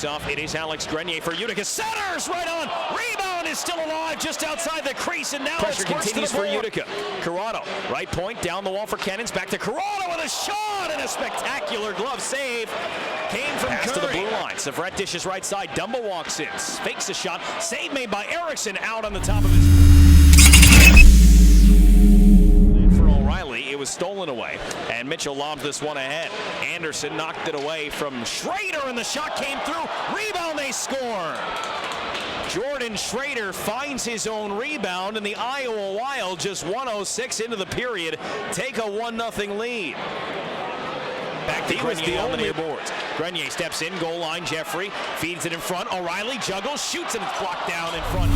faceoff. It is Alex Grenier for Utica. Centers right on. Rebound is still alive just outside the crease, and now pressure continues for Utica. Corrado, right point, down the wall for Cannons. Back to Corrado with a shot and a spectacular glove save. Came from Pass Curry. To the blue line. Savret dishes right side. Dumba walks in. Fakes a shot. Save made by Erickson out on the top of his. It was stolen away, and Mitchell lobbed this one ahead. Anderson knocked it away from Schrader, and the shot came through. Rebound, they score. Jordan Schrader finds his own rebound, and the Iowa Wild, just 1:06 into the period, take a 1-0 lead. Back to Grenier on the near boards. Grenier steps in, goal line. Jeffrey feeds it in front. O'Reilly juggles, shoots, and it's blocked down in front.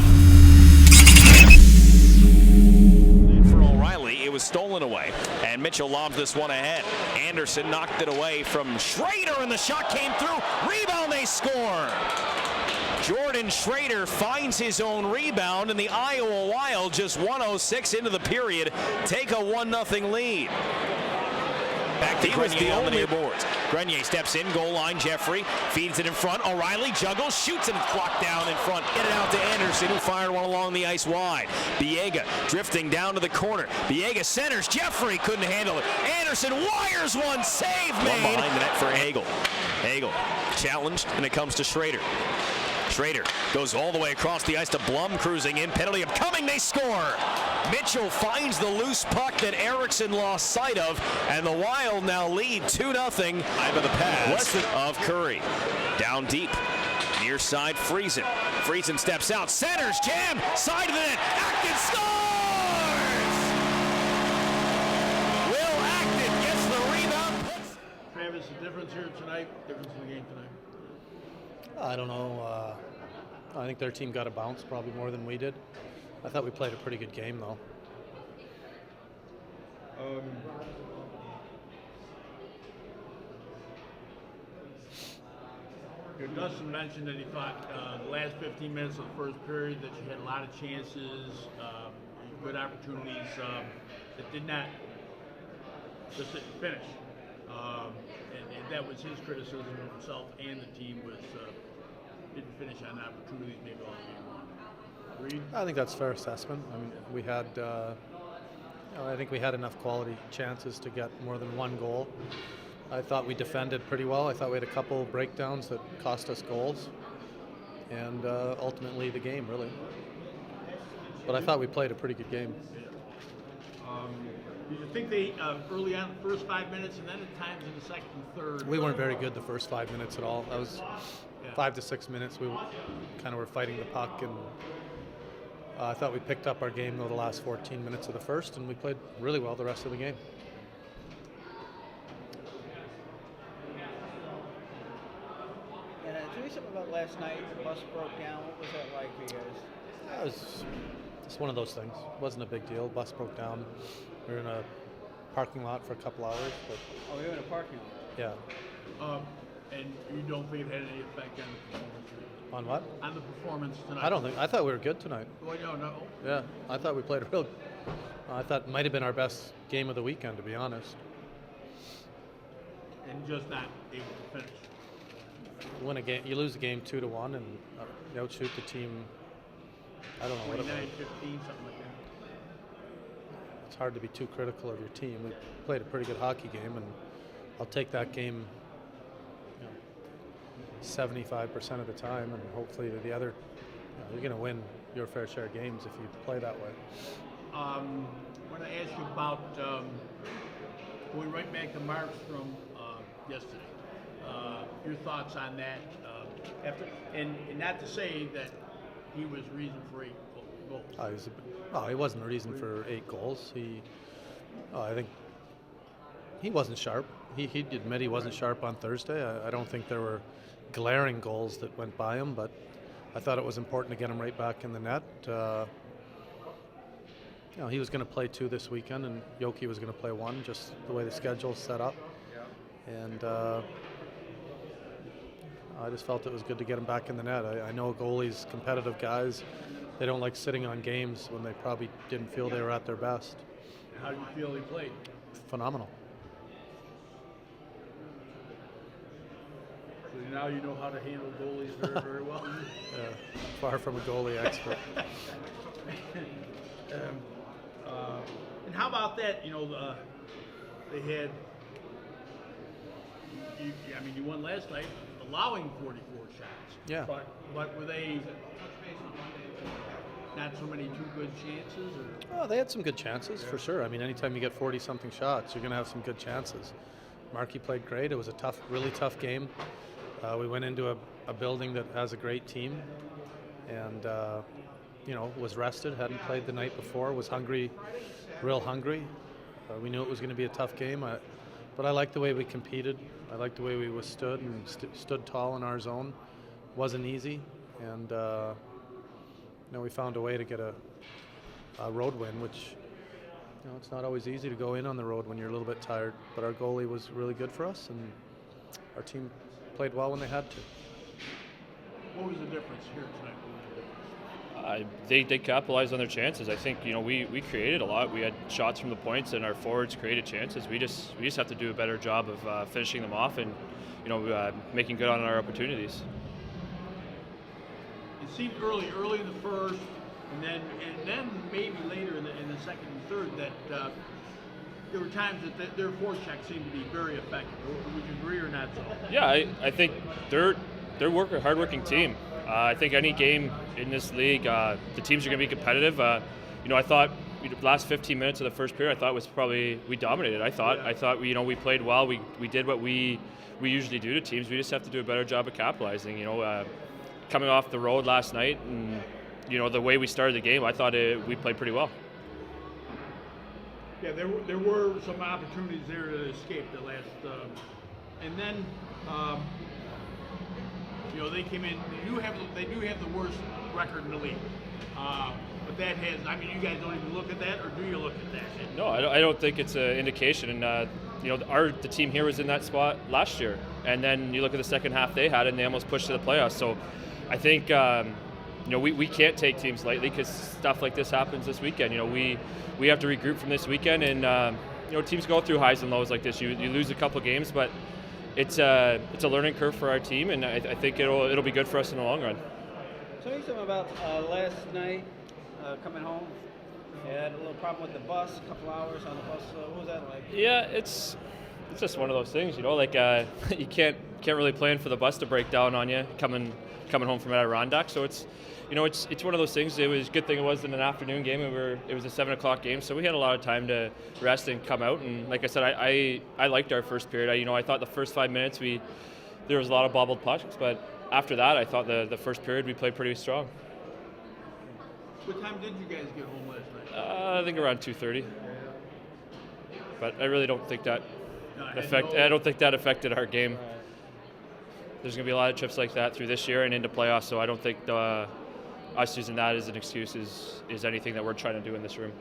It was stolen away, and Mitchell lobbed this one ahead. Anderson knocked it away from Schrader, and the shot came through. Rebound, they score. Jordan Schrader finds his own rebound, and the Iowa Wild, just 1:06 into the period, take a 1-0 lead. Back to Grenier on the near boards. Grenier steps in, goal line. Jeffrey feeds it in front. O'Reilly juggles, shoots, and it's blocked down in front. Get it out to Anderson, who fired one along the ice wide. Biega drifting down to the corner. Biega centers. Jeffrey couldn't handle it. Anderson wires one. Save made. One behind the net for Hagel. Hagel challenged, and it comes to Schrader. Schrader goes all the way across the ice to Blum, cruising in. Penalty upcoming, they score. Mitchell finds the loose puck that Erickson lost sight of, and the Wild now lead 2-0. Over the pass of Curry. Down deep, near side, Friesen. Friesen steps out, centers, jam, side of the net. Acton scores! Will Acton gets the rebound. Travis, the difference here tonight, difference in the game tonight? I don't know. I think their team got a bounce probably more than we did. I thought we played a pretty good game, though. Dustin mentioned that he thought the last 15 minutes of the first period that you had a lot of chances, good opportunities that did not just finish. And that was his criticism of himself and the team was didn't finish on opportunities maybe all game long. Agreed? I think that's a fair assessment. I mean, we had, I think we had enough quality chances to get more than one goal. I thought we defended pretty well. I thought we had a couple breakdowns that cost us goals, and ultimately the game, really. But I thought we played a pretty good game. Did you think they, early on, the first 5 minutes, and then at times in the second and third? We weren't very good the first 5 minutes at all. That was 5 to 6 minutes. We kind of were fighting the puck, and I thought we picked up our game though the last 14 minutes of the first, and we played really well the rest of the game. And tell me something about last night. The bus broke down. What was that like for you guys? It was just one of those things. It wasn't a big deal. Bus broke down. We were in a parking lot for a couple hours. But Oh, we were in a parking lot. yeah. And you don't think it had any effect on the performance? On what? On the performance tonight? I don't think. I thought we were good tonight. Well, no. Yeah, I thought we played a real. I thought it might have been our best game of the weekend, to be honest. And just not able to finish. You win a game, you lose a game 2-1, and you outshoot the team. I don't know what it was. 29-15, something like that. It's hard to be too critical of your team. We played a pretty good hockey game, and I'll take that game 75% of the time, and hopefully the other, you're going to win your fair share of games if you play that way. I want to ask you about going right back to Markstrom yesterday. Your thoughts on that? After and not to say that he was reason for 8 goals. He wasn't a reason for 8 goals. I think he wasn't sharp. He'd admit he wasn't sharp on Thursday. I don't think there were glaring goals that went by him, but I thought it was important to get him right back in the net. He was going to play 2 this weekend, and Yoki was going to play 1, just the way the schedule's set up. And I just felt it was good to get him back in the net. I know goalies, competitive guys, they don't like sitting on games when they probably didn't feel they were at their best. How do you feel he played? Phenomenal. So now you know how to handle goalies very, very well. Far from a goalie expert. And how about that? You know, they had. You won last night, allowing 44 shots. Yeah. But were they not so many too good chances? Or? Oh, they had some good chances, for sure. I mean, anytime you get 40-something shots, you're going to have some good chances. Markey played great. It was a really tough game. We went into a building that has a great team and, was rested, hadn't played the night before, was hungry, real hungry. We knew it was going to be a tough game, but I liked the way we competed. I liked the way we withstood and stood tall in our zone. Wasn't easy, and we found a way to get a road win, which it's not always easy to go in on the road when you're a little bit tired. But our goalie was really good for us, and our team played well when they had to. What was the difference here tonight? They capitalized on their chances. I think we created a lot. We had shots from the points, and our forwards created chances. We just have to do a better job of finishing them off and making good on our opportunities. It seemed early in the first, and then maybe later in the second and third that there were times that their forecheck seemed to be very effective. Would you agree or not so? Yeah, I think they're a hardworking team. I think any game in this league, the teams are going to be competitive. I thought the last 15 minutes of the first period, I thought was probably we dominated. I thought we played well. We did what we usually do to teams. We just have to do a better job of capitalizing. Coming off the road last night, and the way we started the game, I thought we played pretty well. Yeah, there were some opportunities there to escape the last, and then. They came in. They do have the worst record in the league, but that has. You guys don't even look at that, or do you look at that? No, I don't think it's an indication. And the team here was in that spot last year, and then you look at the second half they had, and they almost pushed to the playoffs. So, I think we can't take teams lightly because stuff like this happens this weekend. We have to regroup from this weekend, and teams go through highs and lows like this. You lose a couple games, but. It's a learning curve for our team, and I think it'll be good for us in the long run. Tell me something about last night coming home. You had a little problem with the bus, a couple hours on the bus. What was that like? Yeah, it's just one of those things, you can't really plan for the bus to break down on you coming home from Adirondack. So it's one of those things. It was a good thing it wasn't an afternoon game. It was a 7:00 game, so we had a lot of time to rest and come out. And like I said, I liked our first period. I thought the first 5 minutes there was a lot of bobbled pucks, but after that, I thought the first period we played pretty strong. What time did you guys get home last night? I think around 2:30. But I really don't think that I don't think that affected our game. There's going to be a lot of trips like that through this year and into playoffs, so I don't think us using that as an excuse is anything that we're trying to do in this room.